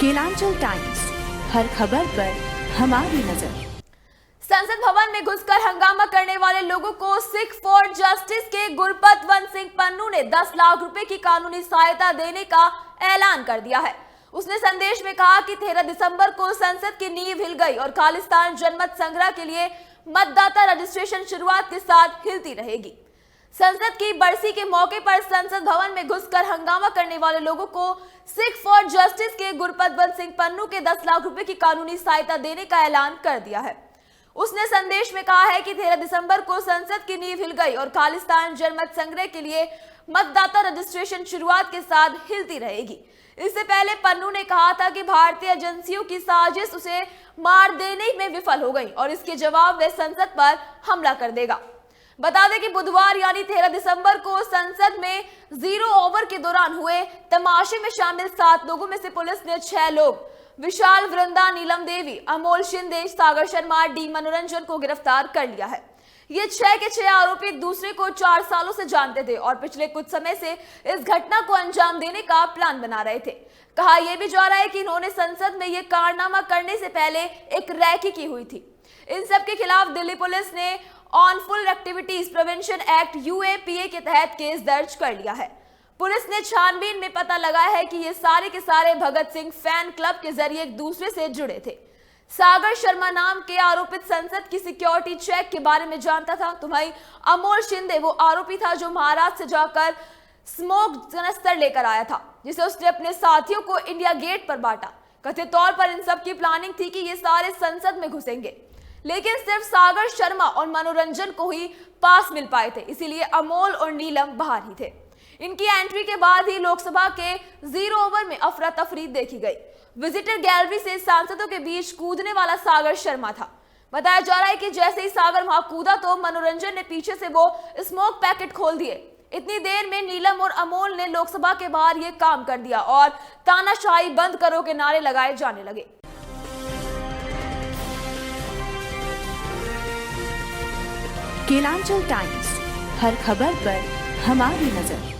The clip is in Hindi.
केलांचल टाइम्स, हर खबर पर हमारी नजर। संसद भवन में घुसकर हंगामा करने वाले लोगों को सिख फॉर जस्टिस के गुरपतवंत सिंह पन्नू ने 10 लाख रुपए की कानूनी सहायता देने का ऐलान कर दिया है। उसने संदेश में कहा कि 13 दिसंबर को संसद की नींव हिल गई और खालिस्तान जनमत संग्रह के लिए मतदाता रजिस्ट्रेशन शुरुआत के साथ हिलती रहेगी। संसद की बरसी के मौके पर संसद भवन में घुसकर हंगामा करने वाले लोगों को सिख फॉर जस्टिस के गुरपतवंत सिंह पन्नू के 10 लाख रुपए की कानूनी सहायता देने का ऐलान कर दिया है। उसने संदेश में कहा है कि 13 दिसंबर को संसद की नींव हिल गई और खालिस्तान जनमत संग्रह के लिए मतदाता रजिस्ट्रेशन शुरुआत के साथ हिलती रहेगी। इससे पहले पन्नू ने कहा था कि भारतीय एजेंसियों की साजिश उसे मार देने में विफल हो गई और इसके जवाब वे संसद पर हमला कर देगा। बता दें कि बुधवार यानी 13 दिसंबर को संसद में 0 ओवर के दौरान हुए तमाशे में शामिल 7 लोगों में से पुलिस ने 6 लोग विशाल वृंदा, नीलम देवी, अमोल शिंदे, सागर शर्मा, डी मनोरंजन को गिरफ्तार कर लिया है। ये 6 के 6 आरोपी एक दूसरे को 4 सालों से जानते थे और पिछले कुछ समय से इस घटना को अंजाम देने का प्लान बना रहे थे। कहा यह भी जा रहा है कि इन्होंने संसद में यह कारनामा करने से पहले एक रैकी की हुई थी। इन सब के खिलाफ दिल्ली पुलिस ने ऑनफुल एक्टिविटीज प्रिवेंशन एक्ट UAPA के तहत केस दर्ज कर लिया है। पुलिस ने छानबीन में पता लगा है कि ये सारे के सारे भगत सिंह फैन क्लब के जरिए एक दूसरे से जुड़े थे। सागर शर्मा नाम के आरोपित संसद की सिक्योरिटी चेक के बारे में जानता था। तो भाई अमोल शिंदे वो आरोपी था जो महाराष्ट्र से जाकर स्मोक कनस्तर लेकर आया था, जिसे उसने अपने साथियों को इंडिया गेट पर बांटा। कथित तौर पर इन सब की प्लानिंग थी कि ये सारे संसद में घुसेंगे, लेकिन सिर्फ सागर शर्मा और मनोरंजन को ही पास मिल पाए थे, इसीलिए अमोल और नीलम बाहर ही थे। इनकी एंट्री के बाद ही लोकसभा के 0 ओवर में अफरा तफरी देखी गई। विजिटर गैलरी से सांसदों के बीच कूदने वाला सागर शर्मा था। बताया जा रहा है कि जैसे ही सागर वहां कूदा तो मनोरंजन ने पीछे से वो स्मोक पैकेट खोल दिए। इतनी देर में नीलम और अमोल ने लोकसभा के बाहर ये काम कर दिया और तानाशाही बंद करो के नारे लगाए जाने लगे। केलांचल टाइम्स, हर खबर पर हमारी नजर।